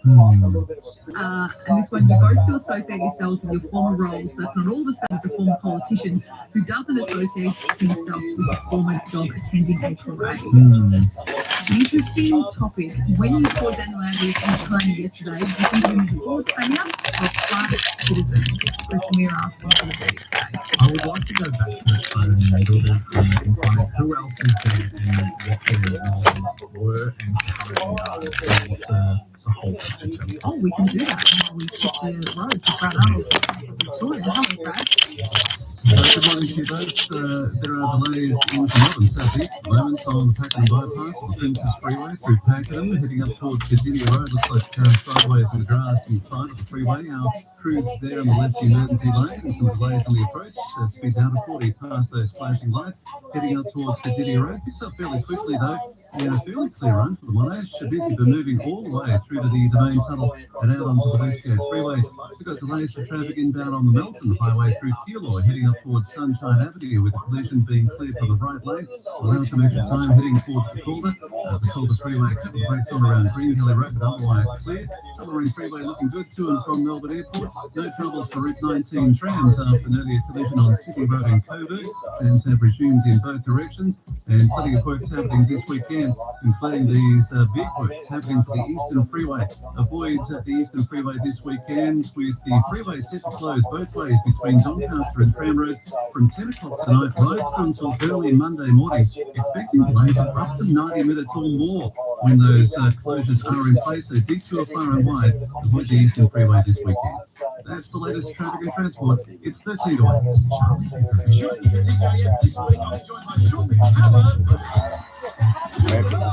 And this one, you both still associate yourself with your former roles. So that's not all the same as a former politician who doesn't associate himself with a former dog attending a parade. Interesting topic. When you saw Daniel Andrews in China yesterday, do you think of him as a former premier or a private citizen? That's the question we are asking for the verdict today. I would like to go back to that time and a little bit and find out who else is there and what their roles were and currently are, and see what the whole picture tells. Oh, we can do that while we hit the road to Brad Arnold's Victoria. Hello, Brad. Good morning to you both. There are delays into Melbourne southeast at the moment on the Pakenham bypass of the Princess Freeway through Pakenham, heading up towards Quadrillion Road. Looks like sideways on the grass on the side of the freeway. Our crews there on the left emergency lane and some delays on the approach. Speed down to 40 past those flashing lights, heading up towards Quadrillion Road. Picks up fairly quickly though. And a fairly clear run for the Monash. Busy but moving all the way through to the Domain Tunnel and out onto the Westgate Freeway. We've got delays for traffic inbound on the Melton Highway through Keilor, heading up towards Sunshine Avenue, with the collision being cleared for the right lane. Allows some extra time heading towards the Calder. The Calder Freeway, a couple of breaks on around Greenhill Road, but otherwise clear. Submarine Freeway looking good to and from Melbourne Airport. No troubles for Route 19 trams after an earlier collision on Sydney Road in Coburg. Trams have resumed in both directions, and plenty of works happening this weekend, including these big works happening for the Eastern Freeway. Avoid the Eastern Freeway this weekend with the freeway set to close both ways between Doncaster and Tram Road from 10 o'clock tonight right through until early Monday morning. Expecting delays of up to 90 minutes or more when those closures are in place. So detour far and wide. Avoid the Eastern Freeway this weekend. That's the latest traffic and transport. It's 13 to 1.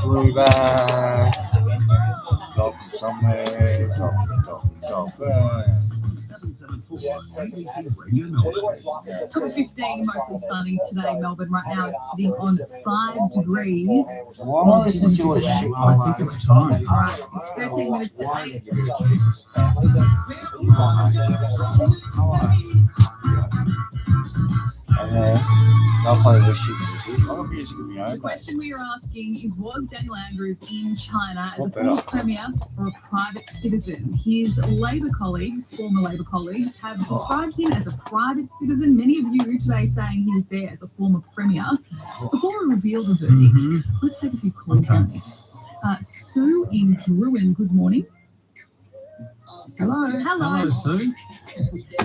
We're back. Talk somewhere. Talk. 774 ABC Radio Melbourne. Top 15, mostly sunny today, Melbourne. Right now it's sitting on 5 degrees. Why am I listening to all this shit? I think it's time. All right, it's 13 minutes to 8. I'll play this shit music. I'll be music with me own. The question we are asking is, was Daniel Andrews in China as What a former better? premier or a private citizen? His Labor colleagues, former Labor colleagues, have described him as a private citizen. Many of you today saying he was there as a former premier. Before we reveal the verdict, let's take a few calls on this. Sue in Druin, good morning. Hello. Hello, Sue.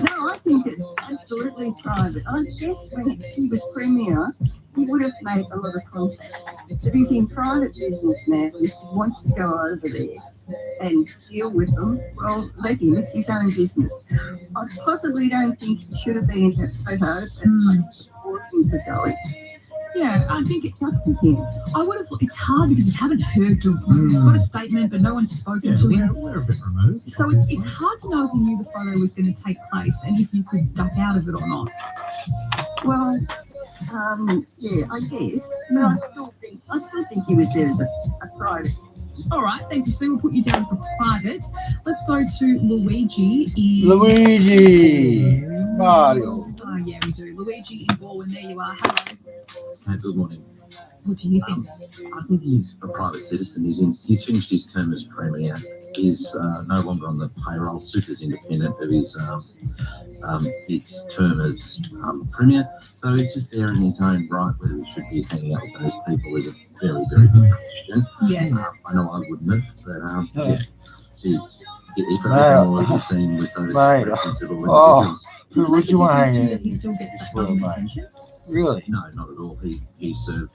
No, I think it's absolutely private. I guess when he was premier, he would have made a lot of contacts. But he's in private business now. If he wants to go over there and deal with them, well, let him. It's his own business. I possibly don't think he should have been at photo, but I support him for going. Yeah, I think It's up to him. I would have. It's hard because we haven't heard to him. We've got a statement, but no one's spoken to him. We're a bit removed. So it's hard to know if he knew the photo was going to take place and if you could duck out of it or not. Well, yeah, I guess. But I still think he was there as a private. All right, thank you, Sue. We'll put you down for private. Let's go to Luigi in... Luigi! Mario. Oh, yeah, we do. Luigi in Baldwin, there you are. Hello. Hey, good morning. What do you think? I think he's a private citizen. He's finished his term as premier. He's no longer on the payroll. Super's independent of his term as premier. So he's just there in his own right. Whether he should be hanging out with those people is a very, very good question. Yes. I know I wouldn't have, but yeah. If I Mate. what you've seen with those Mate. responsible Oh. individuals. Who would you want to hang That out he still gets that Well, government mate. pension? Really? No, not at all. He served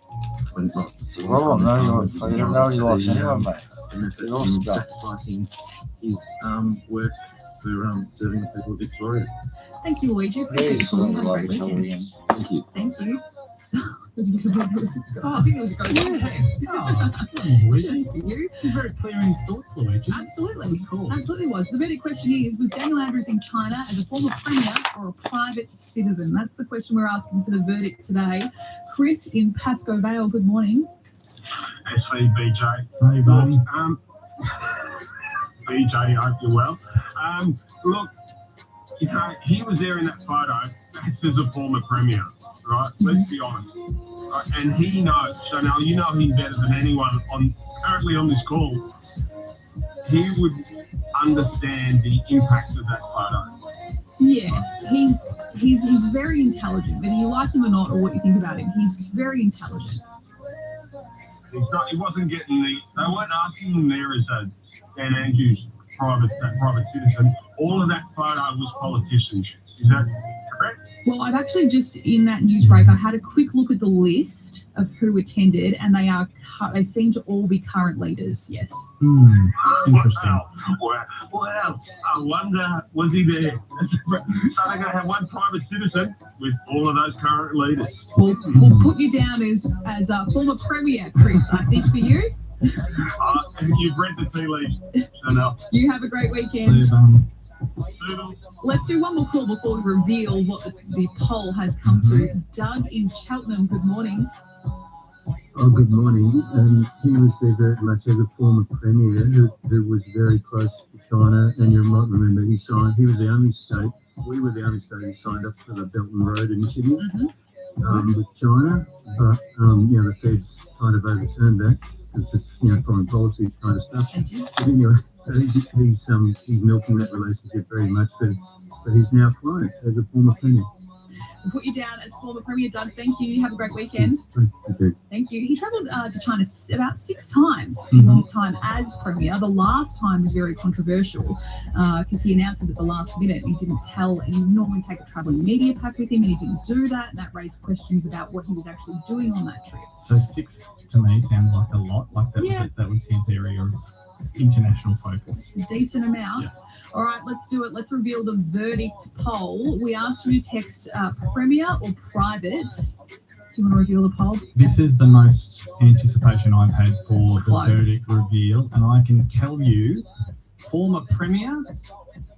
when not. Well, no, you don't know he likes anyone, mate. And if He it's also got- sacrificing his work for serving the people of Victoria. Thank you, Luigi. Appreciate you calling. Have a great weekend. Thank you. Thank you. There's a bit of a- oh, I think it was a good one. Luigi. Just for you. He's very clear in his thoughts, Luigi. Absolutely. Cool. Absolutely was. The verdict question is, was Daniel Andrews in China as a former premier or a private citizen? That's the question we're asking for the verdict today. Chris in Pascoe Vale, good morning. SVBJ. Hey, buddy. BJ, I hope you're well. Look, you know, he was there in that photo. That's as a former premier, right? Let's be honest. Right? And he knows. So now you know him better than anyone currently on this call. He would understand the impact of that photo. Yeah, he's very intelligent, whether you like him or not, or what you think about him. He's very intelligent. He wasn't getting they weren't asking him there as a Dan Andrews private citizen. All of that photo was politicians. Is that correct? Well, I've actually just in that news break, I had a quick look at the list of who attended, and they seem to all be current leaders. Yes. Interesting. Wow. I wonder, was he there? Are they going to have one private citizen with all of those current leaders? We'll put you down as a former premier, Chris. I think for you. You've read the tea leaves. You have a great weekend. Let's do one more call before we reveal what the poll has come to. Doug in Cheltenham, good morning. Oh, good morning. He was there very much as a former premier who was very close to China, and you might remember he was the only state, we were the only state who signed up for the Belt and Road Initiative with China, but the Fed's kind of overturned that because it's foreign policy kind of stuff. But anyway, he's milking that relationship very much, but he's now flying as a former premier. We'll put you down as former premier, Doug. Thank you. Have a great weekend. Thank you. He travelled to China about 6 times in his time as premier. The last time was very controversial because he announced it at the last minute. He didn't he normally take a travelling media pack with him, and he didn't do that. And that raised questions about what he was actually doing on that trip. So 6 to me sounds like a lot. Like that was his area of international focus. A decent amount. Yeah. All right, let's do it. Let's reveal the verdict poll. We asked you to text Premier or private. Do you want to reveal the poll? This is the most anticipation I've had for the Close. verdict reveal, and I can tell you, former Premier,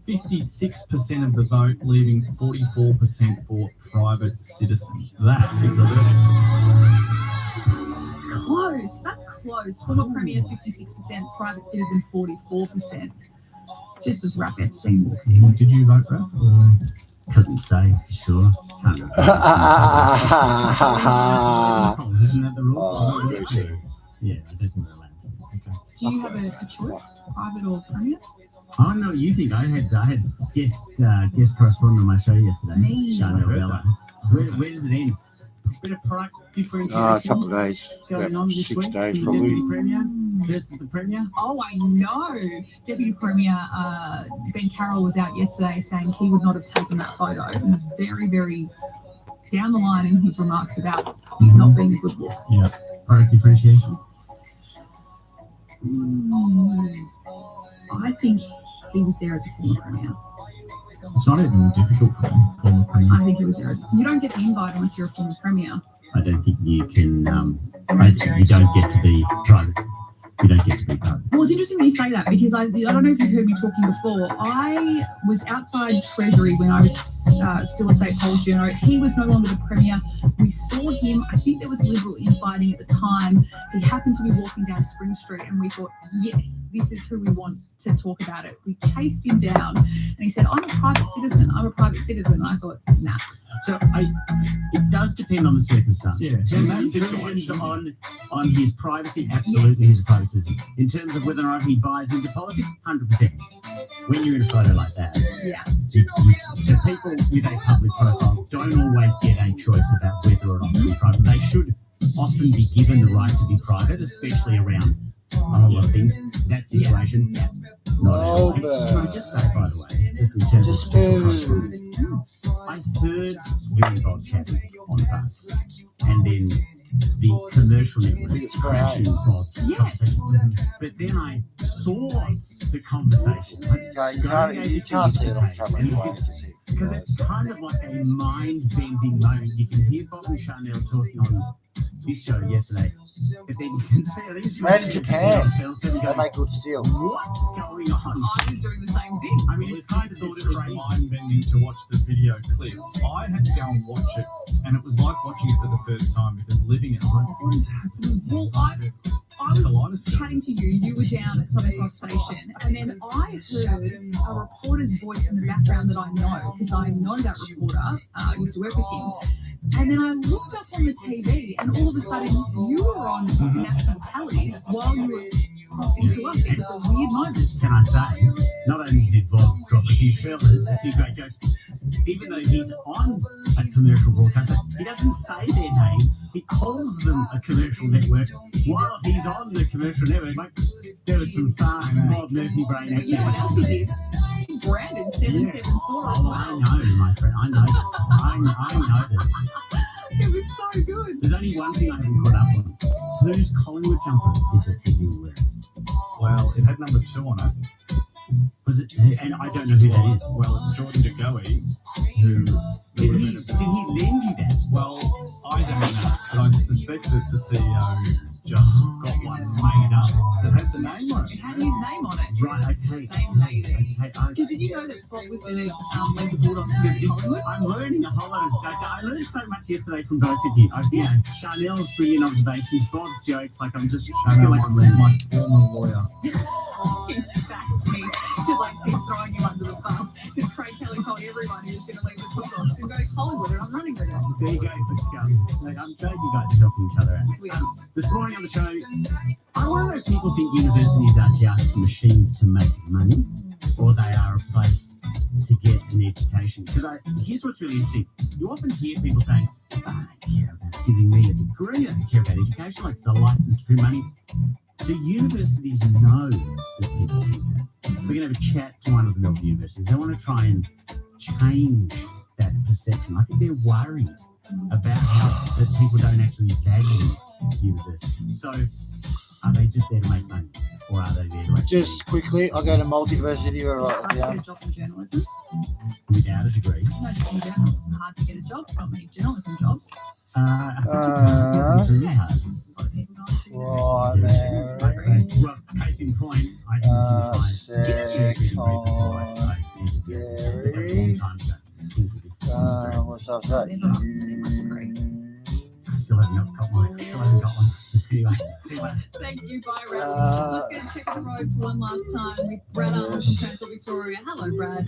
56% of the vote, leaving 44% for private citizen. That is the verdict. Close. That's close. Former Premier, 56%. Private citizen, 44%. Just as Ralph Epstein walks in. Did you vote, Ralph? Couldn't say, sure. Can't remember. Isn't that the rule? Oh, very true. Yeah, it doesn't relate. Okay. Do you have a choice, private or Premier? I don't know what you think. I had guest correspondent on my show yesterday, Me. Schön Omniversal. Where does it end? A bit of product differentiation A couple of days. going on this 6 week. days, The probably. Deputy Premier versus the Premier. Oh, I know. Deputy Premier Ben Carroll was out yesterday saying he would not have taken that photo. He was very, very down the line in his remarks about it not being a good look. Yeah. Product differentiation. I think he was there as a former Premier. It's not even difficult for them, former Premier. I think he was there. You don't get the invite unless you're a former Premier. I don't think you can. You don't get to be private. You don't get to be private. Well, it's interesting that you say that because I don't know if you've heard me talking before. I was outside Treasury when I was still a state policy. He was no longer the Premier. We saw him. I think there was Liberal infighting at the time. He happened to be walking down Spring Street, and we thought, yes, this is who we want to talk about it. We chased him down, and he said, I'm a private citizen. I'm a private citizen. And I thought, nah. So it does depend on the circumstance. Yeah. In terms of intrusions on his privacy, absolutely he's a private citizen. In terms of whether or not he buys into politics, 100%. When you're in a photo like that, Yeah. so people with a public profile don't always get a choice about whether or not to be private. They should often be given the right to be private, especially around a whole lot of things. That situation, not at all. Can I just say, by the way, just in terms Just of I heard you involved chatting on the bus, and then the commercial network crashing involved conversation. But then I saw the conversation. You can't see it on camera. Because it's kind of like a mind-bending moment. You can hear Bob and Chanel talking on this show yesterday, but then you can see I think it's And Japan. They They make good steel. what's going on? I was doing the same thing. I mean, it's kind of thought it was mind-bending to watch the video clip. I had to go and watch it, and it was like watching it for the first time because living it, I'm like, what is happening? Well, It's like I was kaleidoscope. chatting to you. You were down at Southern Cross Station, and then I heard a reporter's voice in the background that I know because I know that reporter. I used to work with him. And then I looked up on the TV, and all of a sudden, you were on national telly while you were crossing to us. It was a weird moment. Can I say, not only did Bob drop a few curlers, a few great jokes, even though he's on a commercial broadcaster, he doesn't say their name. He calls them a commercial network while he's on the commercial network. Like, there was some fast Bob Murphy brain action. You know what else he did? Brent in 774 as well. I know, my friend. I know this. I know this. It was so good. There's only one thing I haven't caught up on. Whose Collingwood jumper is it that you were wearing? Well, it had number 2 on it. Was it? And I don't know who that is. Well, it's Jordan De Goey, who Did he lend you that? well, I don't know, but I suspect that the CEO just got one made up that had the name on It it. had his name on it. Right, okay. Same lady. Okay, Because did you know that Bob was going to lead the Bulldogs to Collingwood? I'm learning a whole lot of data. I learned so much yesterday from both of you. Chanel's brilliant observations, Bob's jokes. Like I feel like I'm learning. My former lawyer. He sacked me because I keep throwing him under the bus. Because Craig Kelly told everyone he was going to leave the Bulldogs and go to Collingwood, and I'm running with it. There you go. Like, I'm glad you guys are helping each other out. We are. This morning on the show, I'm one of those people who think universities are just machines to make money, or they are a place to get an education. Because here's what's really interesting. You often hear people saying, I don't care about giving me a degree, I don't care about education, like it's a license to print money. The universities know that people think that. We're going to have a chat to one of the Melbourne universities. They want to try and change that perception. I think they're worried about how that people don't actually value universities. So, are they just there to make money, or are they there to actually Just quickly, I'll go to multiversity or Hard to get a job in journalism. without a degree? No, just in general, it's hard to get a job. Not many journalism jobs. I think it's really hard. A lot of people don't. Right, Well, case in point, I think you can find what's up, that? I still haven't got one. Anyway, see you later. Thank you, bye, Brad. Let's get a check of the roads one last time with Brad Arnold from Transfer Victoria. Hello, Brad.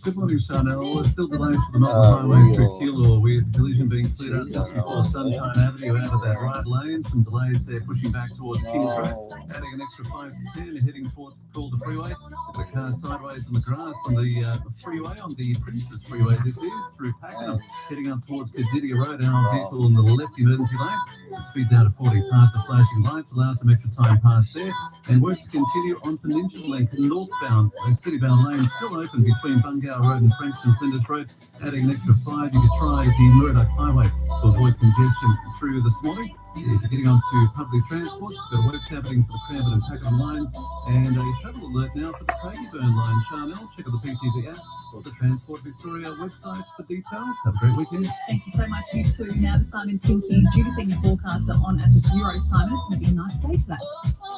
Good morning, Chanel. There's still delays for the Northern Highway through Keilor, with collision being cleared up just before Sunshine Avenue out of that right lane. Some delays there pushing back towards Kings Road, adding an extra 5 to 10, heading towards the Calder Freeway. The car sideways on the grass on the freeway, on the Princess Freeway this is, through Pakenham, heading up towards Quadrillion Road. Our vehicle on the left emergency lane. Speed down to 40 past the flashing lights, allows some extra time past there. And works continue on Peninsula Link northbound. Those citybound lanes still open between Bungow Road and Frankston Flinders Road, adding an extra 5. You could try the Murdoch Highway to avoid congestion through this morning. If you're getting onto public transport, you've got works happening for the Cranbourne and Pakenham lines, and a travel alert now for the Craigieburn line. Chanel, check out the PTV app or the Transport Victoria website for details. Have a great weekend. Thank you so much, you too. Now to Simon Tinky, duty senior forecaster on at the Bureau. Simon, it's going to be a nice day today.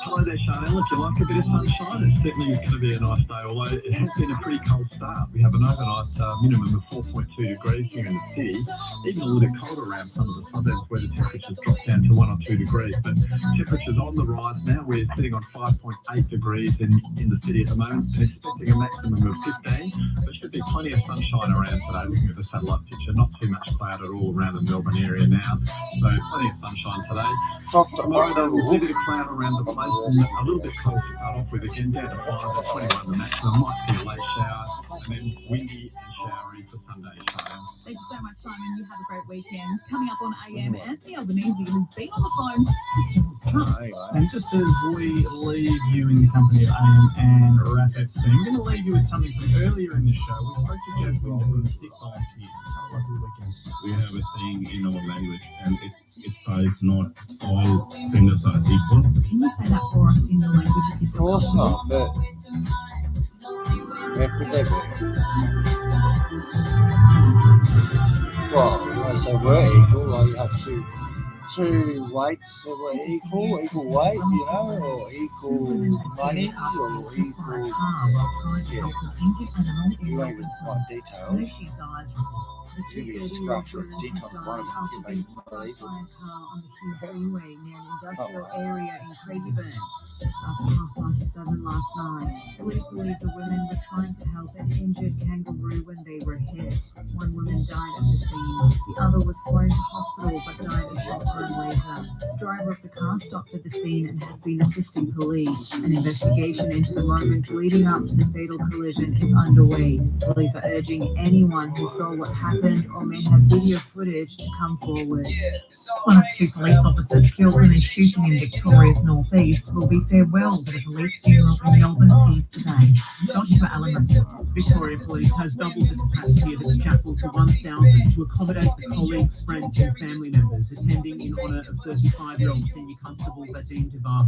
Hello there, Chanel. If you like a bit of sunshine, it's certainly going to be a nice day, although it has been a pretty cold start. We have an overnight minimum of 4.2 degrees here in the city, even a little bit colder around some of the suburbs where the temperatures drop down to 1 or 2 degrees. But temperatures on the rise now. We're sitting on 5.8 degrees in the city at the moment, and expecting a maximum of 15. There should be plenty of sunshine around today. Looking at the satellite picture, not too much cloud at all around the Melbourne area now. So plenty of sunshine today. Tomorrow, though, a little bit of cloud around the place, and a little bit cold to start off with. Again, down to 5 to 21 the maximum. Might be a late shower, and then windy and showery for Sunday. Thank you so much, Simon. You have a great weekend. Coming up on AM, Anthony Albanese has been on the phone. And just as we leave you in the company of AM and Rafet's team, I'm going to leave you with something from earlier in the show. We spoke to Jazz Winder from the Sick Volunteers. Have a lovely weekend. We have a saying in our language, and it says not all fingers are equal. Can you say that for us in your language if you Of feel course comfortable? not, but where could they be? Well, when I say we're equal, like you have two weights that were equal weight, you know, or equal money, or equal, yeah. You won't even find details. It's going to be a structure of dint on one of them to make it not equal. On the Hugh Freeway near an industrial area in Craigieburn. Just after 7:30 last night. Police believe the women were trying to help an injured kangaroo when they were hit. One woman died at the scene. The other was flown to hospital but died in short time hour later. The driver of the car stopped at the scene and has been assisting police. An investigation into the moments leading up to the fatal collision is underway. Police are urging anyone who saw what happened or may have video footage to come forward. One of two police officers killed in a shooting in Victoria's northeast will be farewelled at a police funeral in Melbourne's east today. Joshua Allen reports. Victoria Police has doubled the capacity of its chapel to 1,000 to accommodate the colleagues, friends and family members attending in honour of 35-year-old Senior Constable Vadim Devar.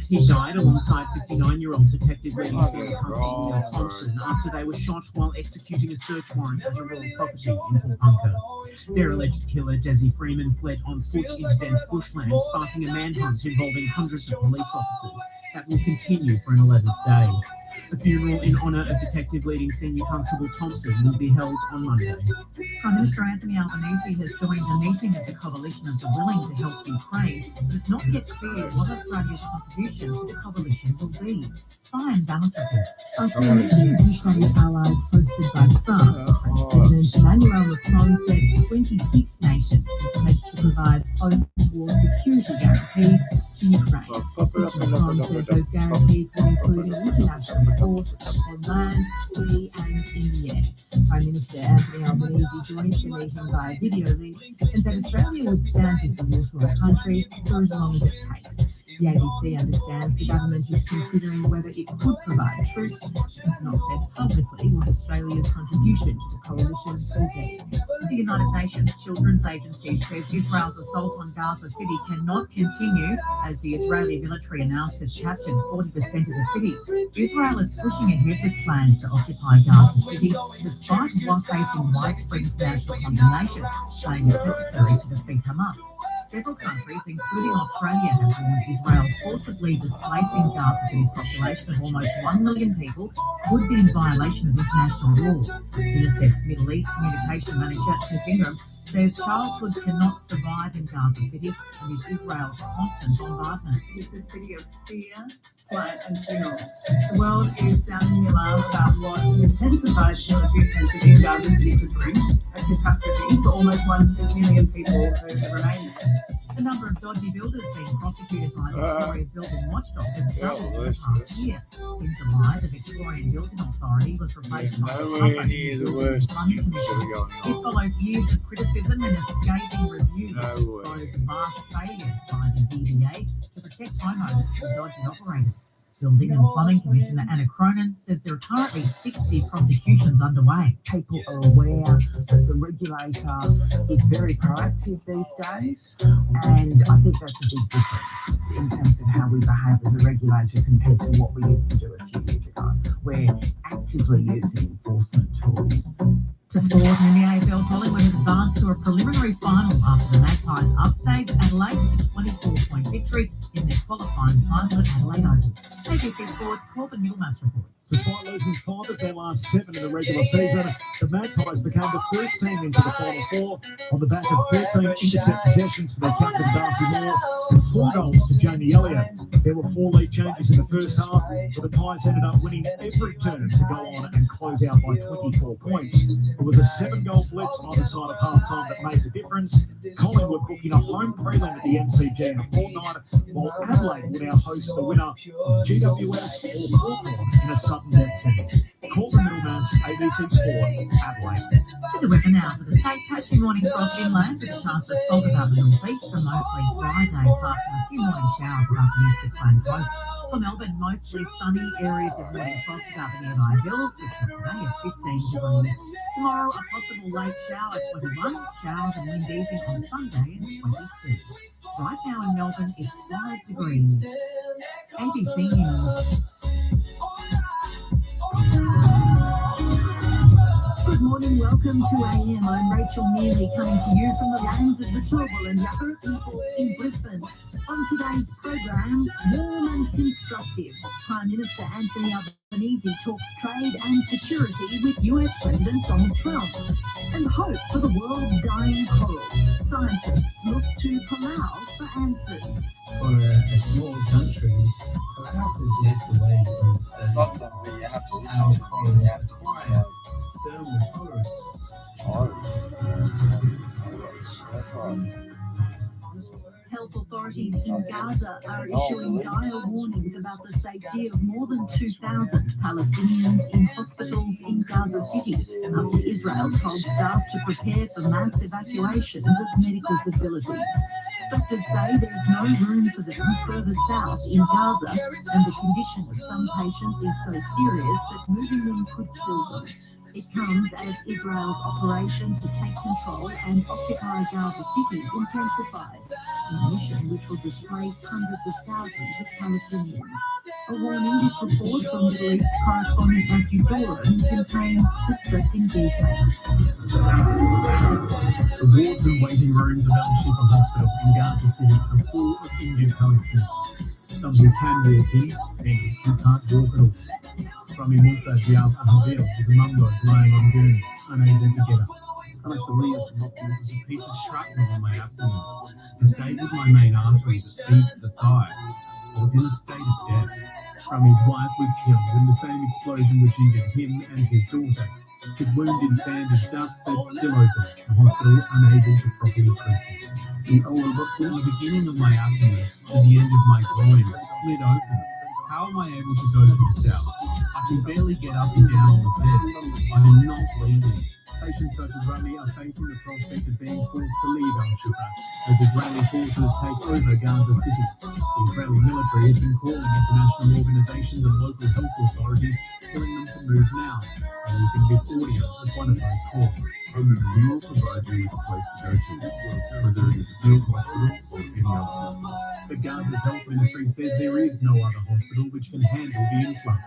He died alongside 59-year-old Detective Leading Senior Constable Neil Thompson after they were shot while executing a search warrant at a rural property in Port Bunker. Their alleged killer, Desi Freeman, fled on foot into dense bushland, sparking a manhunt involving hundreds of police officers that will continue for an 11th day. A funeral in honour of Detective Leading Senior Constable Thompson will be held on Monday. Prime Minister Anthony Albanese has joined a meeting of the coalition of the willing to help Ukraine, but it's not yet clear what Australia's contribution to the coalition will be. Cyan Balance reports. After a meeting of Ukraine allies hosted by France, President Emmanuel Macron said 26 nations have pledged to provide post-war security guarantees to Ukraine. Macron said those guarantees will include an international force on land, sea and in the air. Prime Minister Anthony Albanese joined the meeting via video link and said Australia would stand with the waterway country for as long as it takes. The ABC understands the government is considering whether it could provide troops. It has not said publicly what Australia's contribution to the coalition will be. The United Nations Children's Agency says Israel's assault on Gaza City cannot continue as the Israeli military announced it's captured 40% of the city. Israel is pushing ahead with plans to occupy Gaza City despite facing widespread international condemnation, saying it's necessary to defeat Hamas. Several countries, including Australia, have warned Israel forcibly displacing Gaza City's population of almost 1 million people would be in violation of international law. UNICEF's Middle East Communication Manager, Tiff Ingram, says childhood cannot survive in Gaza City amid Israel's constant bombardment. It's a city of fear, flight and funerals. The world is sounding the alarm about what the intensified military offensive in Gaza City could bring, a catastrophe for almost 1 million people who remain there. The number of dodgy builders being prosecuted by Victoria's building watchdog has doubled in the past year. In July, the Victorian Building Authority was replaced by the Plumbing Commission. It follows years of criticism and a scathing review that exposed vast failures by the BDA to protect homeowners from dodgy operators. Building and Plumbing Commissioner Anna Cronin says there are currently 60 prosecutions underway. People are aware that the regulator is very proactive these days, and I think that's a big difference in terms of how we behave as a regulator compared to what we used to do a few years ago. We're actively using enforcement tools. To sport, in the AFL, Collingwood has advanced to a preliminary final after the Magpies upstaged Adelaide with a 24-point victory in their qualifying final at Adelaide Oval. ABC Sports' Corbin Middlemass reports. Despite losing 5 of their last 7 in the regular season, the Magpies became the first team into the Final Four on the back of 13 intercept possessions for their captain Darcy Moore and 4 goals to Jamie Elliott. There were 4 lead changes in the first half, but the Pies ended up winning every turn to go on and close out by 24 points. It was a 7-goal blitz on either side of half-time that made the difference. Collingwood booking a home prelim at the MCG in a fortnight, while Adelaide will now host the winner of GWS or Hawthorn in a sudden death sentence. Corbin Middlemass, ABC Sport, Adelaide. To the weather now for the state. Patchy morning frost inland with chances of fog about the northeast and mostly dry day apart from a few morning showers about the east Queensland coast. For Melbourne, mostly sunny areas of morning frost about the nearby hills with today at 15 degrees. Tomorrow, a possible late shower at 21, showers and wind easing on Sunday at 22. Right now in Melbourne, it's 5 degrees. ABC News. Good morning, welcome to AM. I'm Rachel Neely, coming to you from the lands of the Turrbal and Yahoo people in Brisbane. On today's program, warm and constructive, Prime Minister Anthony Albanese talks trade and security with US President Donald Trump. And hope for the world's dying corals. Scientists look to Palau for answers. For a small country, Palau has led the way in studying how corals acquire thermal tolerance. authorities in Gaza are issuing dire warnings about the safety of more than 2,000 Palestinians in hospitals in Gaza City after Israel told staff to prepare for mass evacuations of medical facilities. Doctors say there is no room for them further south in Gaza, and the condition of some patients is so serious that moving them could kill them. It comes as Israel's operation to take control and occupy Gaza City intensifies, a mission which will displace hundreds of thousands of Palestinians. A warning, this report from Middle East correspondent Matthew Doran contains distressing details. The wards and waiting rooms of Al-Shifa Hospital in Gaza City are full of injured Palestinians. Some who can walk in, many who can't walk at all. Rami Musa Diab Ahmedil is among those lying on gurneys, unable to get up. I believe the hospital was a piece of shrapnel in my abdomen. Disabled my main arteries that feed to the thigh. I was in a state of death. Rami's wife was killed in the same explosion which injured him and his daughter. His wound is bandaged up but still open, the hospital unable to properly treat him. From the beginning of my abdomen to the end of my groin split open. How am I able to go to the south? I can barely get up and down on the bed. I am not bleeding. Patients such as Rami are facing the prospect of being forced to leave Al-Shifa as Israeli forces take over Gaza City. The Israeli military has been calling international organizations and local health authorities, telling them to move now, and using this audio as one of those calls. We will provide you with a place to go to, whether it is a field hospital or any other hospital. But Gaza's health ministry says there is no other hospital which can handle the influx.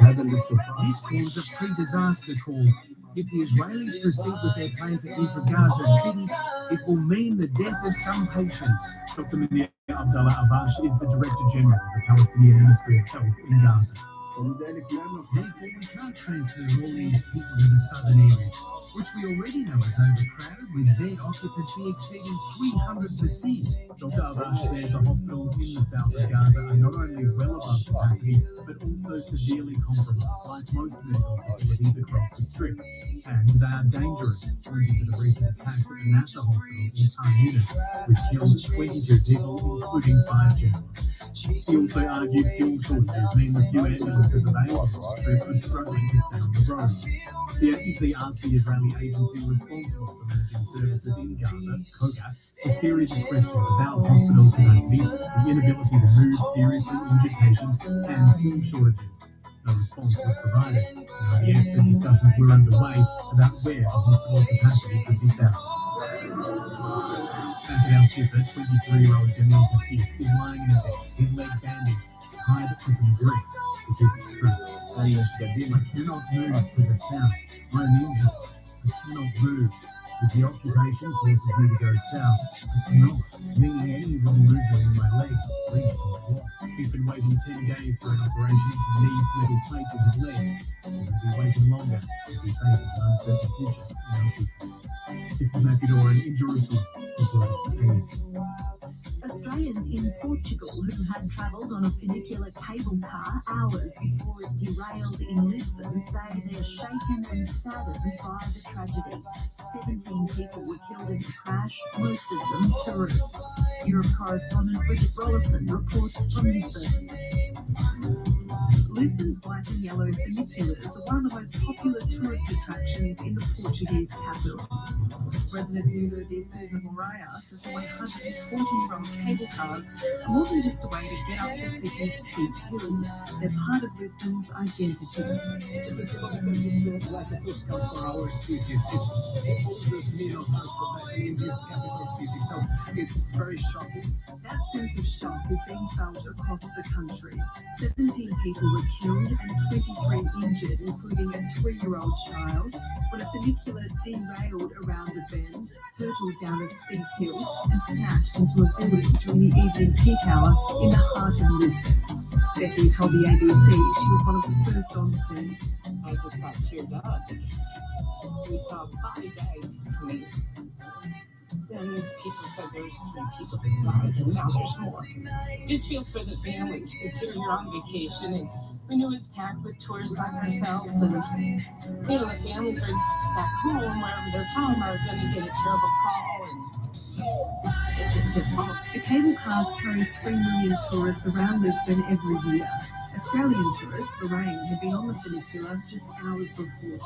This forms a pre-disaster call. If the Israelis proceed with their plan to enter Gaza City, it will mean the death of some patients. Dr. Munir Abdullah Abash is the Director General of the Palestinian Ministry of Health in Gaza. Therefore, we can't transfer all these people to the southern areas, which we already know is overcrowded with bed occupancy exceeding 300%. Dr. Abash says the hospitals in the south of Gaza are not only well above capacity, but also severely compromised, like most medical facilities across the strip. And they are dangerous, pointing to the recent attacks at the Nasser hospital in Khan Yunis, which killed 22 people, including 5 journalists. He also argued fuel shortages mean the few ambulances available on the strip are struggling to stay on the road. The agency asked the Israeli agency responsible for managing services in Gaza, COGAT, a series of questions about hospital capacity, the inability to move seriously injured patients, and fuel shortages. No response was provided. Now the said discussions were underway about where the hospital capacity could be found. Back at Al-Shifa, 23-year-old Jamil Hafiz is lying in a bed, his leg bandaged, tied to some bricks to keep it straight. I cannot move to the south. I am injured. I cannot move. If the occupation forces me to go south, I cannot, meaning any wrong movement in my leg leads to a block. He's been waiting 10 days for an operation and needs metal plates in his leg. He will be waiting longer as he faces an uncertain future in Al-Shifa. This is Matthew Doran in Jerusalem. Australians in Portugal who had travelled on a funicular cable car hours before it derailed in Lisbon say they're shaken and saddened by the tragedy. 17 people were killed in the crash, most of them tourists. Europe correspondent Bridget Rollison reports from Lisbon. Lisbon's white and yellow funiculars are one of the most popular tourist attractions in the Portuguese capital. President Nuno de Sousa Moraes says the 140-year-old cable cars are more than just a way to get up the city's steep hills. They're part of Lisbon's identity. It's a symbol because it's like a postcard for our city. It's the oldest means of transportation in this capital city, so it's very shocking. That sense of shock is being felt across the country. 17 people were killed and 23 injured, including a 3-year-old child, when a funicular derailed around a bend, hurtled down a steep hill, and smashed into a building during the evening peak hour in the heart of Lisbon. Becky told the ABC she was one of the first on scene. I just got teared up. We saw body bags coming. Then people said there's 3 people who died, and now there's more. Just feel for the families, because here you're on vacation, and we knew it was packed with tourists like ourselves, and the families are back home, wherever they're from, are going to get a terrible call, and It just gets hot. The cable cars carry 3 million tourists around Lisbon every year. Australian tourist Lorraine had been on the funicular just hours before.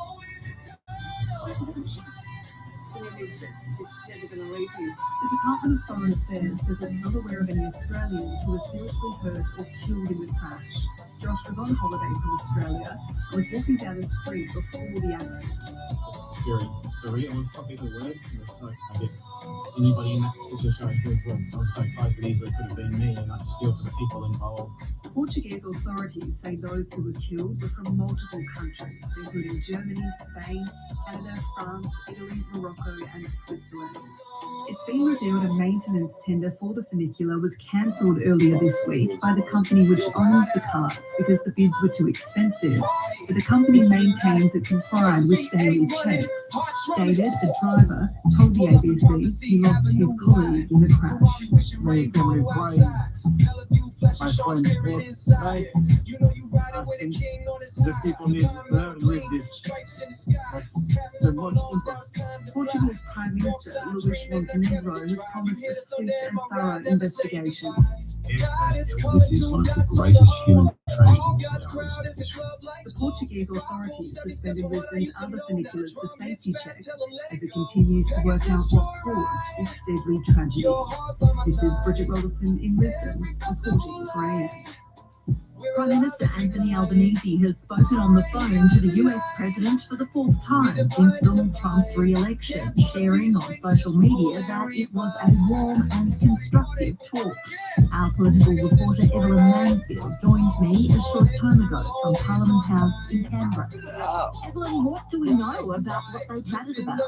Just never going to leave you. The Department of Foreign Affairs says it's not aware of any Australians who were seriously hurt or killed in the crash. Josh was on holiday from Australia and was walking down the street before the accident. Very surreal is probably the word. So I guess anybody in that situation was so close it easily could have been me, and I just feel for the people involved. Portuguese authorities say those who were killed were from multiple countries, including Germany, Spain, Canada, France, Italy, Morocco, and Switzerland. It's been revealed a maintenance tender for the funicular was cancelled earlier this week by the company which owns the cars because the bids were too expensive, but the company maintains it complied with daily checks. David, the driver, told the ABC he lost his colleague in the crash. My friend, the people need to learn with this. That's the most important. Portugal's Prime Minister, Luís Montenegro, has promised a swift and thorough investigation. This is one of the greatest human tragedies. The Portuguese authorities suspended Lisbon's other funiculars for safety checks as it continues to work out what caused this deadly tragedy. This is Bridget Robertson in Lisbon, reporting for AM. Prime Minister Anthony Albanese has spoken on the phone to the US President for the 4th time since Donald Trump's re-election, sharing on social media that it was a warm and constructive talk. Our political reporter Evelyn Mansfield joined me a short time ago from Parliament House in Canberra. Evelyn, what do we know about what they chatted about?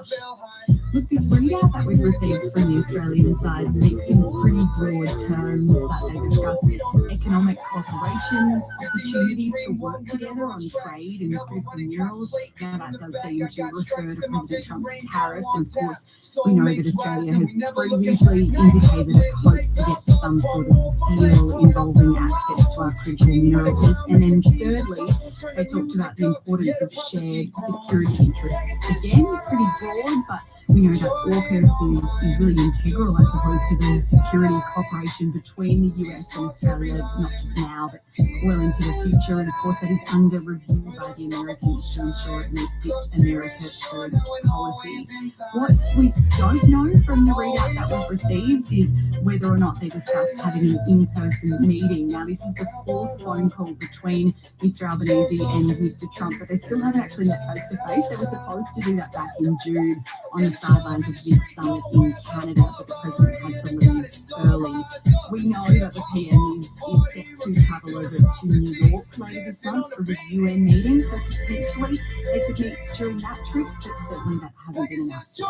Look, this readout that we've received from the Australian side speaks in pretty broad terms that they discussed economic cooperation, opportunities to work together on trade and critical minerals. Now that does seem to refer to President Trump's tariffs, and of course we know that Australia has previously indicated it hopes to get some sort of deal involving access to our critical minerals. And then thirdly, they talked about the importance of shared security interests. Again, pretty broad, but we know that AUKUS is really integral, I suppose, to the security cooperation between the US and Australia, not just now, but well into the future. And of course, that is under review by the Americans to ensure it meets its America First policy. What we don't know from the readout that we've received is whether or not they discussed having an in-person meeting. Now, this is the 4th phone call between Mr. Albanese and Mr. Trump, but they still haven't actually met face-to-face. They were supposed to do that back in June on the sidelines of the big summit in Canada, but the president had to leave early. We know that the PM is set to travel over to New York later this month for the UN meeting, so potentially they could meet during that trip, but certainly that hasn't been announced.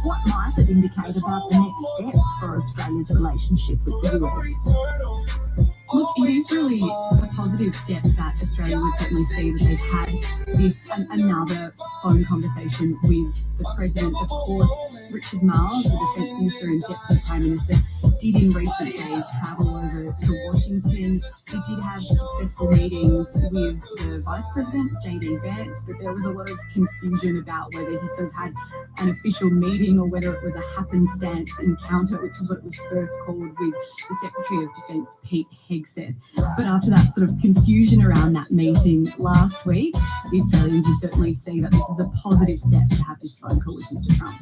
What might it indicate about the next steps for Australia's relationship with the US? Look, it is really a positive step that Australia would certainly see that they've had this another phone conversation with the President. Of course, Richard Marles, the Defence Minister and Deputy Prime Minister, did in recent days travel over to Washington. He did have successful meetings with the Vice President, J.D. Vance, but there was a lot of confusion about whether he sort of had an official meeting or whether it was a happenstance encounter, which is what it was first called with the Secretary of Defence, Pete Hegseth. But after that sort of confusion around that meeting last week, the Australians would certainly see that this is a positive step to have this phone call with Mr. Trump.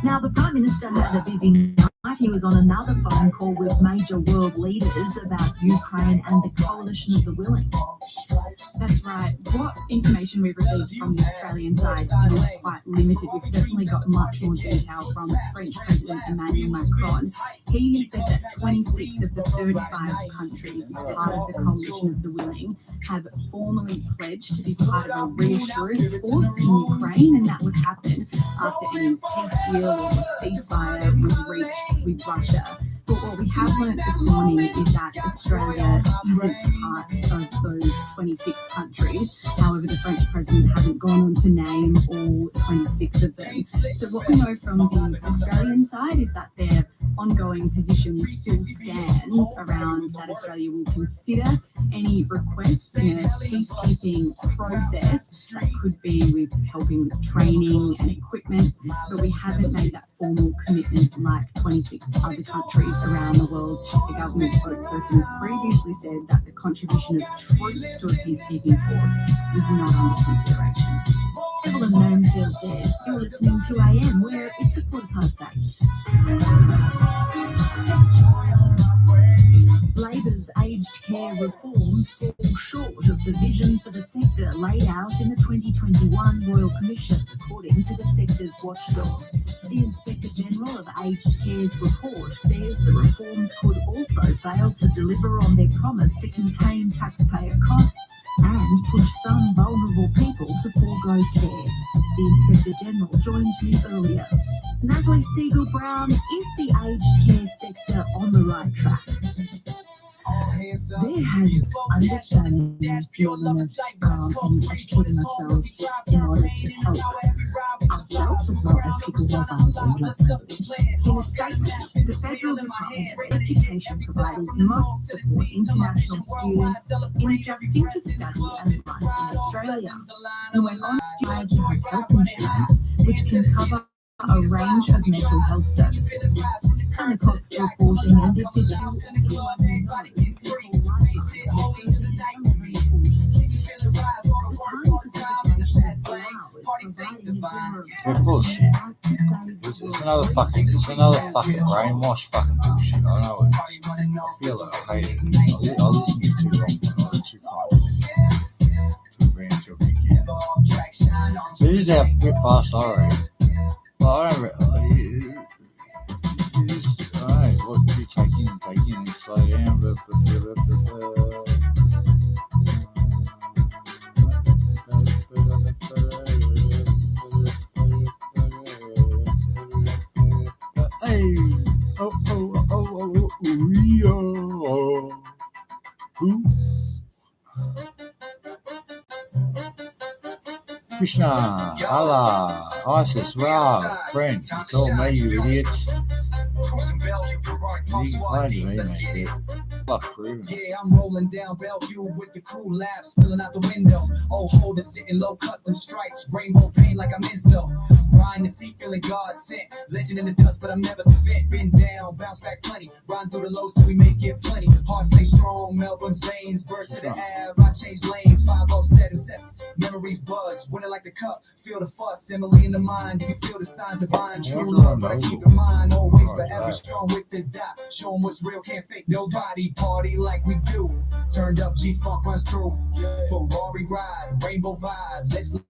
Now, the Prime Minister had a busy night. He was on another phone call with major world leaders about Ukraine and the coalition of the willing. That's right. What information we've received from the Australian side is quite limited. We've certainly got much more detail from French President Emmanuel Macron. He has said that 26 of the 35 countries as part of the coalition of the willing have formally pledged to be part of a reassurance force in Ukraine, and that would happen after any peace deal or ceasefire was reached with Russia. But what we have learned this morning is that Australia isn't part of those 26 countries. However, the French president hasn't gone on to name all 26 of them. So what we know from the Australian side is that their ongoing position still stands around that Australia will consider any requests in a peacekeeping process that could be with helping with training and equipment, but we haven't made that formal commitment like 26 other countries around the world. The government spokesperson has previously said that the contribution of troops to a peacekeeping force is not under consideration. Evelyn Manfield there. You're listening to AM, where it's a 8:15. Labor's aged care reforms fall short of the vision for the sector laid out in the 2021 Royal Commission, according to the sector's watchdog. The Inspector General of Aged Care's report says the reforms could also fail to deliver on their promise to contain taxpayer costs and push some vulnerable people to forego care. The Inspector General joined me earlier. Natalie Siegel-Brown, is the aged care sector on the right track? There has understanding pureness and educating ourselves in order to help ourselves as well as people who are vulnerable. In a statement, the Federal Department of Education providers must support international students in adjusting to study and life in Australia. And when on students have health insurance, which can cover a range of mental health services. And the cost reporting ended this Of course. It's another fucking brainwash fucking bullshit. I know it. I feel it. I hate it. I listen to too long. I was too kind. Too grand, too big. So this is how quick fast I read. Well, I don't alright, what are you taking and slow down, hey, Krishna, Allah, Isis, Ra, Brent, it's all me, you idiots. Yeah, I'm rolling down Bellevue with the crew laugh spilling out the window. Oh, hold it, sitting low, custom stripes, rainbow paint like I'm Enzo. Grind the seat, feeling God sent. Legend in the dust, but I'm never spent. Been down, bounce back plenty. Riding through the lows till we make it plenty. Heart stay strong, Melbourne's veins. Bird to the Ave, I change lanes. 5 offset, incest. Memories buzz, winning like the cup. Feel the fuss, simile in the mind. You feel the signs divine. True love, but I keep in mind. Always forever strong with the dot. Show 'em what's real, can't fake nobody. Party like we do. Turned up, G-Funk runs through. Ferrari ride, rainbow vibe. Let's live,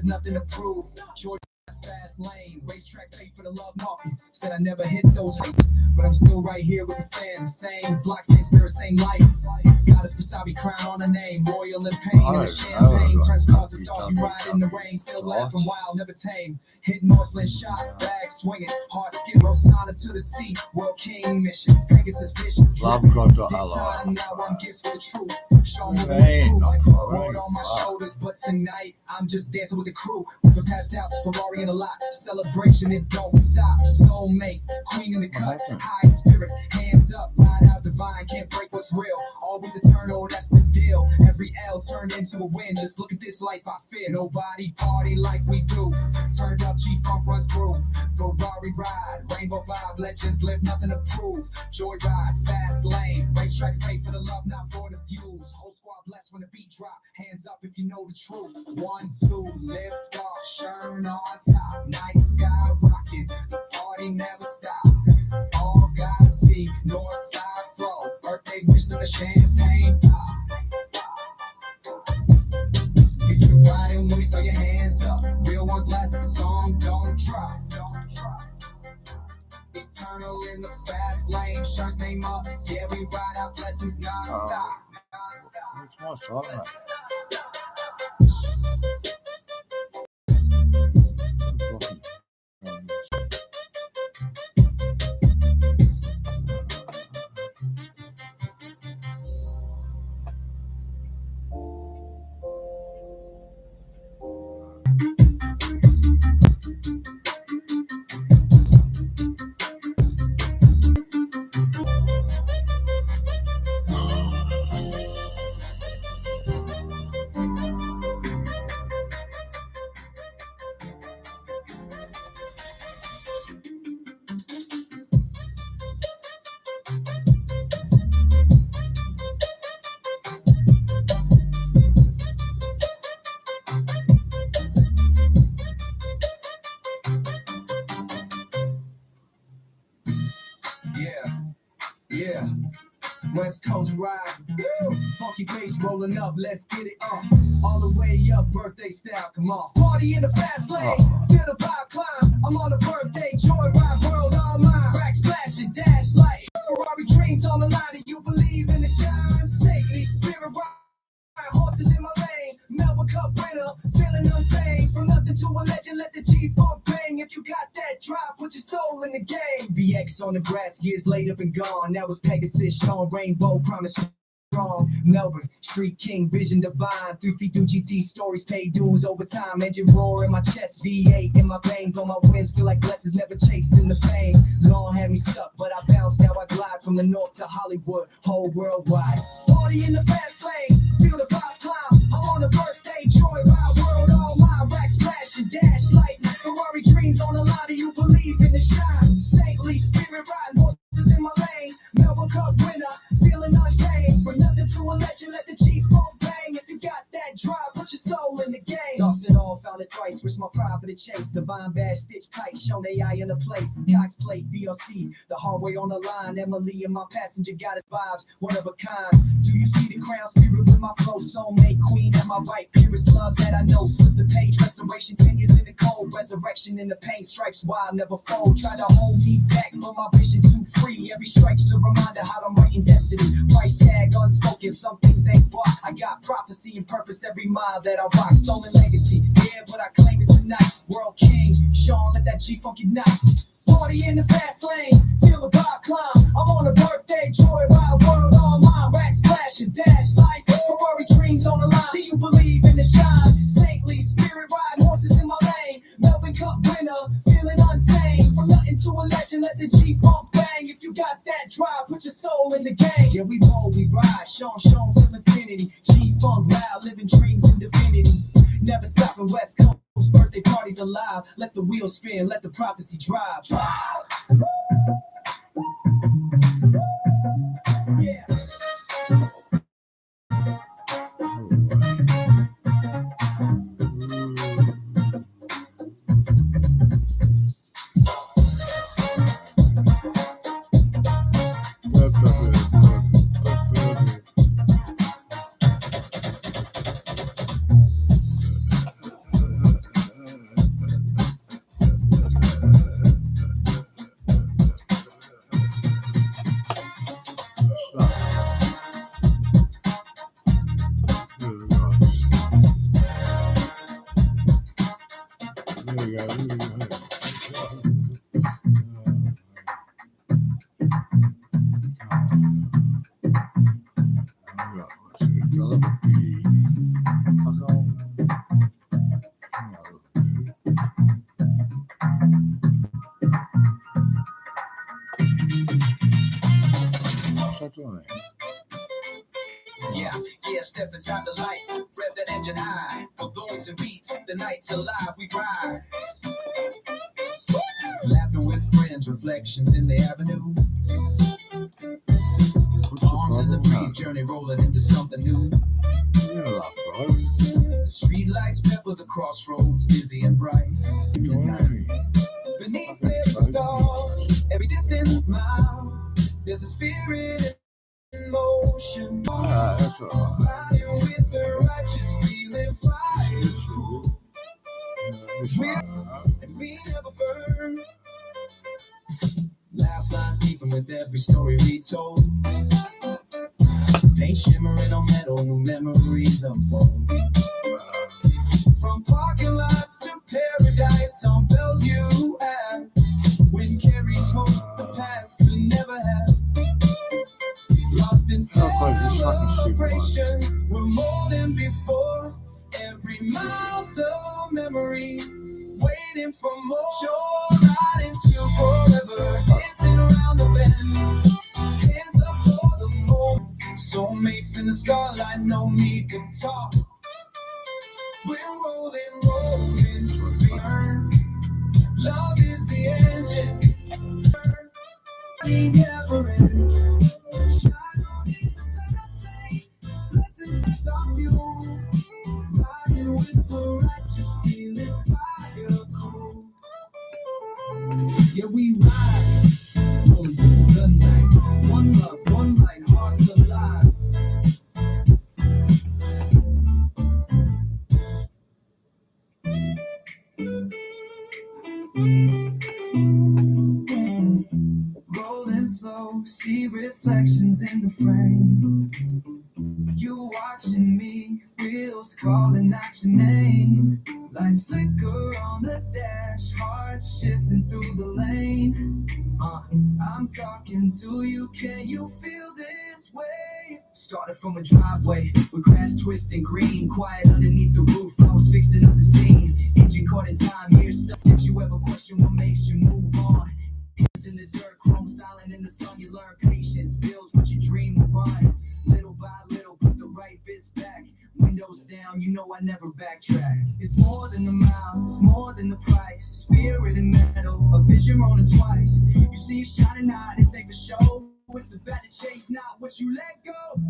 nothing to prove. Georgia fast lane, racetrack fate for the love market. Said I never hit those heights, but I'm still right here with the fam. Same block, same spirit, same life. Got a Wasabi crown on the name, royal in pain. And the champagne turns stars to stars. We ride in the rain, still laughing wild, never tame. Hitting Northland shot, bag swinging, hard skin, Rosana to the sea. World King mission, Pegasus vision. Love God, Allah. Now I'm gifts for the truth. Show me the proof. Word on my shoulders, but tonight I'm just dancing with the crew. We've been passed out, Ferrari in a lot. Celebration, it don't stop. Soulmate, queen in the cut, high spirit, hands up, ride out divine, can't break what's real. Always eternal, that's the deal. Every L turned into a win. Just look at this life I fear. Nobody party like we do. Turned up, G-Funk runs through. Ferrari ride, rainbow vibe, legends live, nothing to prove. Joy ride, fast lane, racetrack fate for the love, not for the views. Whole squad blessed when the beat drop. Hands up if you know the truth. 1, 2, lift off, Schön on top. Night sky rocking, the party never stop. All God see, north side flow. Birthday wish to the champagne pop. If you're riding with me, throw your hands up. Real ones last, the song don't drop. Eternal in the fast lane, Schön's name up. Yeah, we ride out blessings non-stop. It's more talking about. Yeah. West Coast ride, woo! Funky bass rolling up, let's get it all the way up, birthday style, come on. Party in the fast lane, feel the vibe climb. I'm on a birthday, joyride, world all mine. Rack splash and dash light, Ferrari dreams on the line. Do you believe in the shine? Stately spirit ride, horses in my lane. Melbourne Cup winner, feeling untamed. From nothing to a legend, let the G-Funk bang. If you got that drive, put your soul in the game. VX on the grass, years laid up and gone. That was Pegasus, Sean Rainbow, promise strong. Melbourne, street king, vision divine. 3 feet through GT stories, paid dues over time. Engine roar in my chest, V8 in my veins. On my wins, feel like blessings never chasing the fame. Long had me stuck, but I bounced, now I glide from the north to Hollywood, whole worldwide. Party in the fast lane, feel the vibe climb. I'm on a birthday, joyride, world all mine. Rack splash and dash light, Ferrari dreams on the line. Do you believe in the shine? Saintly spirit riding, horses in my lane. Melbourne Cup winner, feeling untamed. From nothing to a legend, let the G-Funk bang. If you got that drive, put your soul in the game. Lost it all, found it twice, risk my pride for the chase. Divine badge, stitch tight, SchönAI in a place. Cox plate, VRC, the hard way on the line. Emily and my passenger got his vibes, one of a kind. Do you see the crown spirit with my flow? Soulmate queen at my right, purest love that I know. Flip the page, restoration, 10 years in the cold. Resurrection in the pain, stripes wild, never fold. Try to hold me back, but my vision too free. Every strike is a reminder how I'm writing destiny. Price tag unspoken, some things ain't bought. I got prophecy and purpose every mile that I rock. Stolen legacy, yeah, but I claim it tonight. World king, Sean, let that G-Funk ignite. Party in the fast lane, feel the vibe climb. I'm on a birthday, joyride, world all mine. Rack splash and dash lights, Ferrari dreams on the line. Do you believe in the shine? Saintly spirit ride, horses in my lane. Melbourne Cup winner, feeling untamed. From nothing to a legend, let the G-Funk bang. If you got that drive, put your soul in the game. Yeah, we roll, we ride, Sean till infinity. G-Funk loud, living dreams in divinity. Never stopping West Coast. Birthday parties alive. Let the wheels spin, let the prophecy drive. Yeah. Yeah, step inside the light, rev that engine high. For those and beats, the night's alive, we rise. Laughing with friends, reflections in the avenue. Arms in the breeze, journey rolling into something new. Street lights pepper the crossroads, dizzy and bright. Beneath every star, every distant mile, there's a spirit in motion. Fire with the righteous, feeling fire. We never burn. Laugh lines deepen with every story retold. Paint shimmering on metal, new memories unfold. From parking lots to paradise on Bellevue Ave. Wind carries hope the past could never have. Lost in celebration, we're more than before. Every mile's a memory, waiting for more. Sure, right into forever, dancing around the bend. Hands up for the moment. Soulmates in the starlight, no need to talk. We're rolling, fear. Love is the engine. Never end. Shine on in the fast lane. Blessings is our fuel. Fire with the righteous, feeling fire cool. Yeah, we ride, rolling through the night. One love. in the frame. You watching me, wheels calling out your name. Lights flicker on the dash, hearts shifting through the lane. I'm talking to you, can you feel this wave? Started from a driveway with grass twisting green, quiet underneath the roof. I was fixing up the scene, engine caught in time, here stuck. Did you ever question what makes you move on? Hands in the dirt, chrome silent in the sun. You learn patience builds what you dream will run. Little by little, put the right bits back. Windows down, you know I never backtrack. It's more than the mile, it's more than the price. Spirit and metal, a vision rolling twice. You see it shining out, this ain't for show. It's about to chase, not what you let go.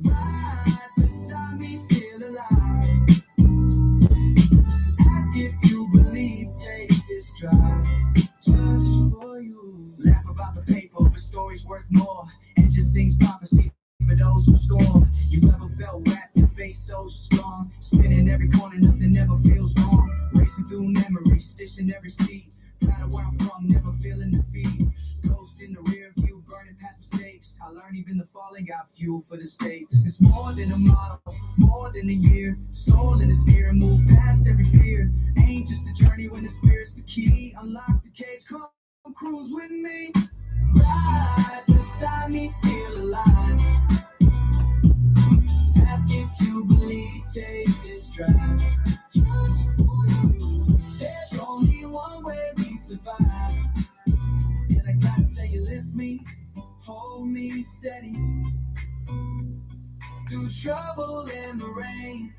Right beside me, feel alive. Ask if you believe, take this drive. Just for you. Laugh about the paper, but story's worth more. And just sings prophecy for those who storm. You ever felt wrapped in face so strong? Spinning every corner, nothing ever feels wrong. Racing through memories, stitching every seat. Proud of where I'm from, never feeling defeat. Ghost in the rear view, burning past mistakes. I learned even the falling got fuel for the stakes. It's more than a model, more than a year. Soul in the steer, move past every fear. Ain't just a journey when the spirit's the key. Unlock the cage, come cruise with me. Right beside me, feel alive. Ask if you believe, take this drive. Just for you. There's only one way we survive. And I gotta say you lift me, hold me steady. Through trouble and the rain,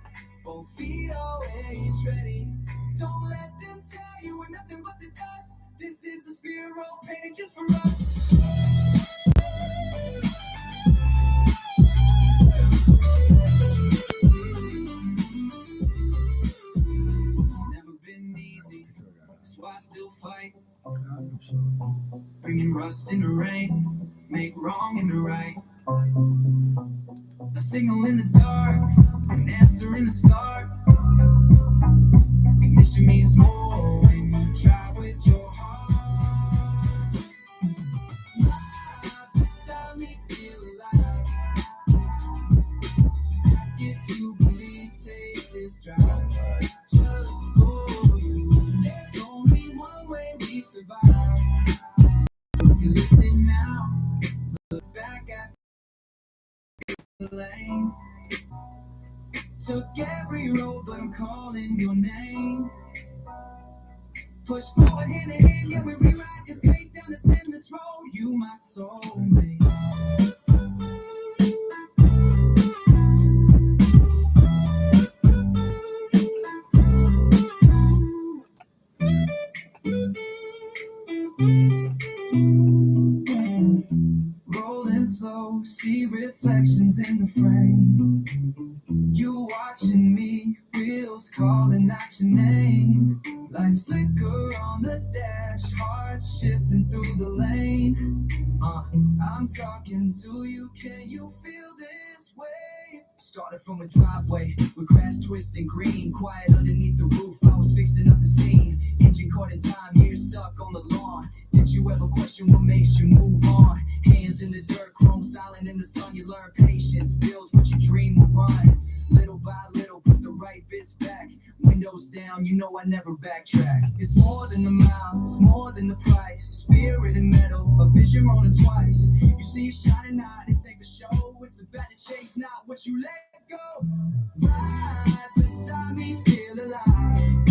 both feet always ready. Don't let them tell you we're nothing but the dust. This is the spirit road painted just for us. It's never been easy, that's why I still fight. Bringing rust in the rain, make wrong in the right. A signal in the dark, an answer in the start. Ignition means more when you drive with your heart. Right beside me, feel alive. Ask if you believe, take this drive. Just for you. There's only one way we survive. If you're listening now, look back at the lane. Took every road, but I'm calling your name. Push forward hand in hand, yeah, we rewrite your fate down this endless road. You my soulmate. Rolling slow, see reflections in the frame. You watching me, wheels calling out your name. Lights flicker on the dash, hearts shifting through the lane. I'm talking to you, can you feel this wave? Started from a driveway with grass twisting green, quiet underneath the roof. I was fixing up the scene, engine caught in time, here stuck on the lawn. Did you ever question what makes you move on? Hands in the dirt, chrome silent in the sun. You learn patience builds what you dream will run. Little by little, put the right bits back. Windows down, you know I never backtrack. It's more than the mile, it's more than the price. Spirit and metal, a vision rolling twice. You see it shining out, this ain't for show. It's about to chase, not what you let go. Right beside me, feel alive.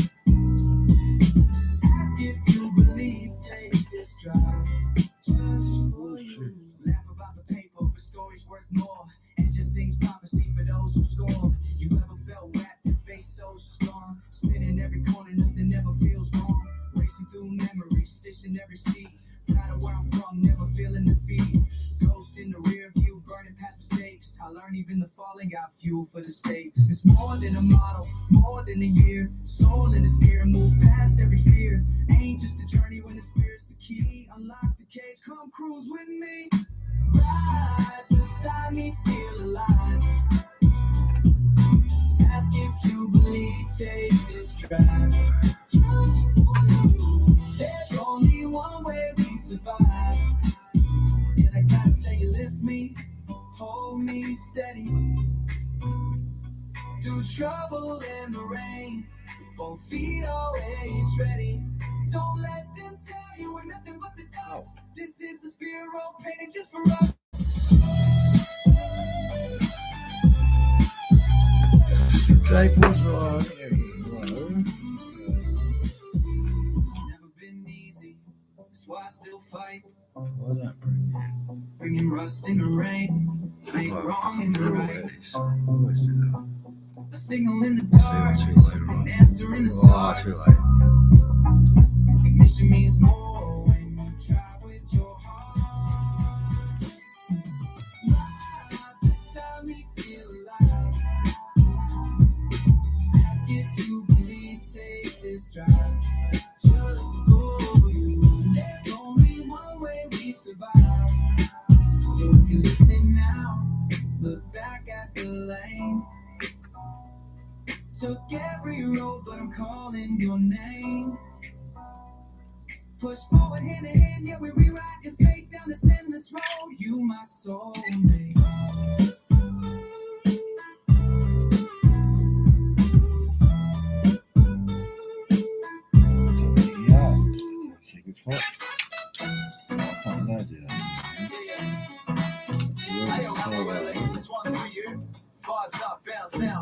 Ask if you believe, take this drive. Just for you. Laugh about the paper, but story's worth more. And just sings prophecy for those who storm. You ever felt wrapped in face so strong? Spinning every corner, nothing ever feels wrong. Racing through memories, stitching every seat. Proud of where I'm from, never feeling defeat. Ghost in the rear view, burning past mistakes. I learned even the falling got fuel for the stakes. It's more than a model, more than a year. Soul in the steer, move past every fear. Ain't just a journey when the spirit's the key. Unlock the cage, come cruise with me. Right beside me, feel alive. Ask if you believe, take this drive. Just for you. There's only one way we survive. And I gotta say you lift me, trouble in the rain, both feet always ready. Don't let them tell you we're nothing but the dust. This is the spiral painted just for us. Staples right. There you go. It's never been easy, that's why I still fight. Why that bring Bringing rust in the rain, make wrong in the right. Always do that. A signal in the dark, See you later on. an answer in the Oh, start. too late. Ignition means more when you try with your heart. Ride beside me, feel alive. Ask if you believe, take this drive. Just for you. There's only one way we survive. So if you're listening now, look back at the lane. Took every road, but I'm calling your name. Push forward hand in hand, yeah, we rewrite your fate down this endless road. You, my soulmate. Yeah. Secret spot. I found that, yeah. This one's for you. Vibes up, bounce now.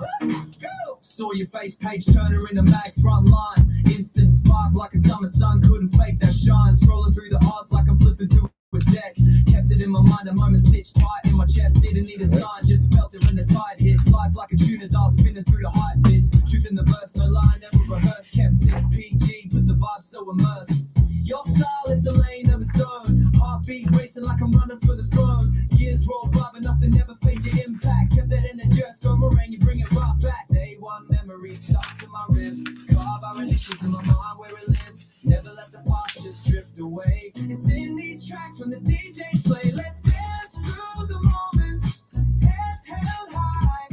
Saw your face, page turner in the mag front line. Instant spark like a summer sun, couldn't fake that shine. Scrolling through the odds like I'm flipping through a deck. Kept it in my mind, a moment stitched tight in my chest. Didn't need a sign, just felt it when the tide hit. Life like a tuner dial spinning through the hype bits. Truth in the verse, no line, never rehearsed. Kept it PG, but the vibe so immersed. Your style is a lane of its own. Heartbeat racing like I'm running for the throne. Years roll by, but nothing ever fades your impact. Kept that energy, meringue, you bring it right back. Day one memory stuck to my ribs. Carve our initials in my mind where it lives. Never let the past just drift away. It's in these tracks when the DJs play. Let's dance through the moments. Heads held high.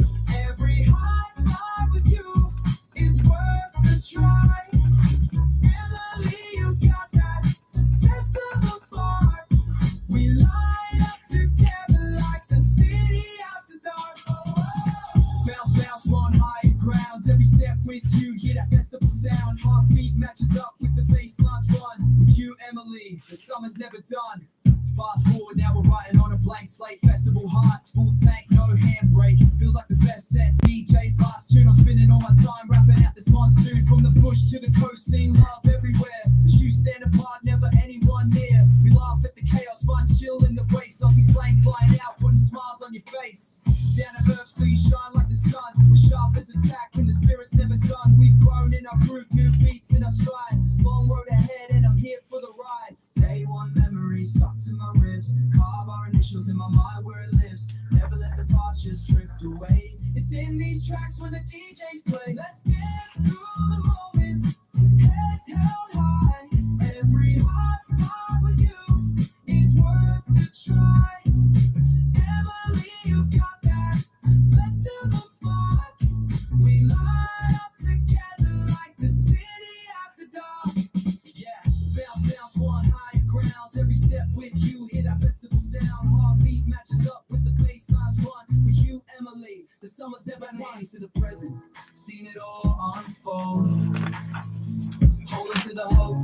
Every high five with you is worth the try. Emily, you got that festival spark. We light up together like the city after dark. Bounce, bounce, on higher grounds. Every step with you, hear that festival sound. Heartbeat matches up with the bass lines run. With you, Emily, the summer's never done. Fast forward, now we're writing on a blank slate. Festival hearts, full tank, no handbrake. Feels like the best set. DJ's last tune, I'm spending all my time rapping out this monsoon. From the bush to the coast, seeing love everywhere. The shoes stand apart, never anyone near. We laugh at the chaos, find chill in the waist. Aussie slang flying out, putting smiles on your face. Down to earth, still you shine like the sun. We're sharp as attack, and the spirit's never done. We've grown in our groove, new beats in our stride. Long road ahead, and I'm here for the ride. Day one memory stuck to my ribs. Carve our initials in my mind where it lives. Never let the past just drift away. It's in these tracks when the DJs play. Let's dance through the moments. Heads held high. Every high five with you is worth the try. Emily, you got that festival spark. We light up together like the city after dark. Yeah, bounce, bounce, one higher grounds. Every step with you, hear that festival sound. Heartbeat matches up with the bass lines run. With you, Emily, the summer's never nice to the present. Seen it all unfold. Holding to the hope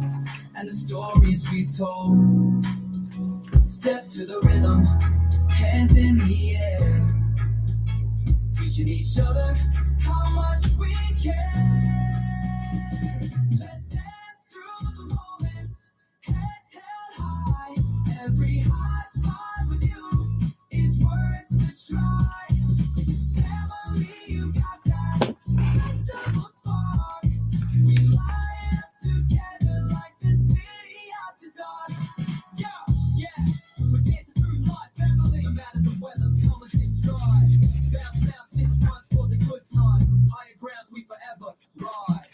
and the stories we've told. Step to the rhythm, hands in the air. Teaching each other how much we care. Let's dance through the moments. Heads held high. Every high five with you is worth the try. Emily, you got that festival spark. We light up together like the city after dark. Yeah, yeah, we're dancing through life, family. No matter the weather, summer's in stride. Bounce, bounce, this one's for the good times. Higher grounds, we forever ride.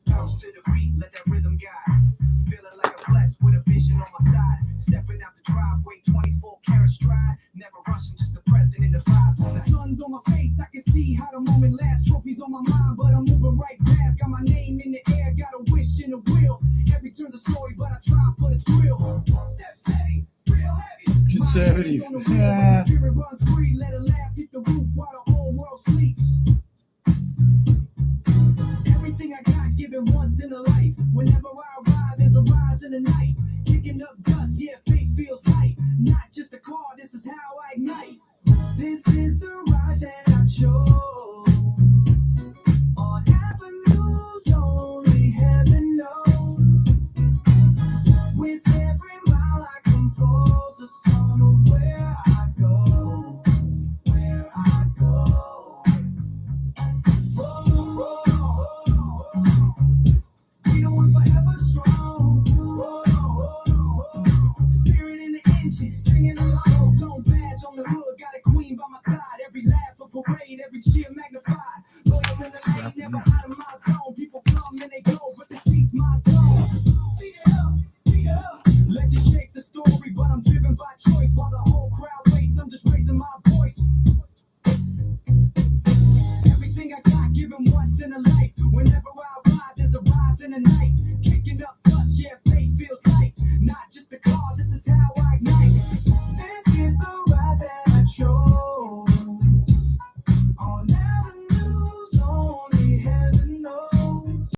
Bounce to the beat, let that rhythm guide. Feeling like I'm blessed with a vision on my side. Stepping out the driveway, 24 karat stride. Never rushing, just the present in the vibe. The sun's on my face, I can see how the moment lasts. Trophies on my mind, but I'm moving right past. Got my name in the air, got a wish in the wheel. Every turns a story, but I try for the thrill. Step steady, real heavy. Conservative. Spirit runs free, let a laugh hit the roof while the whole world sleeps. Everything I got given once in a life. Whenever I arrive, there's a rise in the night. Kicking up dust, yeah, fate feels light. Not just a car, this is how I ignite. This is the ride that I chose. On avenues only heaven knows. With every mile I compose a song of where I go. Where I go. We the ones forever strong. Spirit in the engine, singing along. Tone badge on the hood, got a queen by my side. Every laugh a parade, every cheer magnified. Loyal in the lane, never out of my zone. People come and they go, but the seat's my throne. Beat it up, beat it up. Legend shape the story, but I'm driven by choice. While the whole crowd waits, I'm just raising my voice. Everything I got given once in a life. Whenever I ride, there's a rise in the night. Kicking up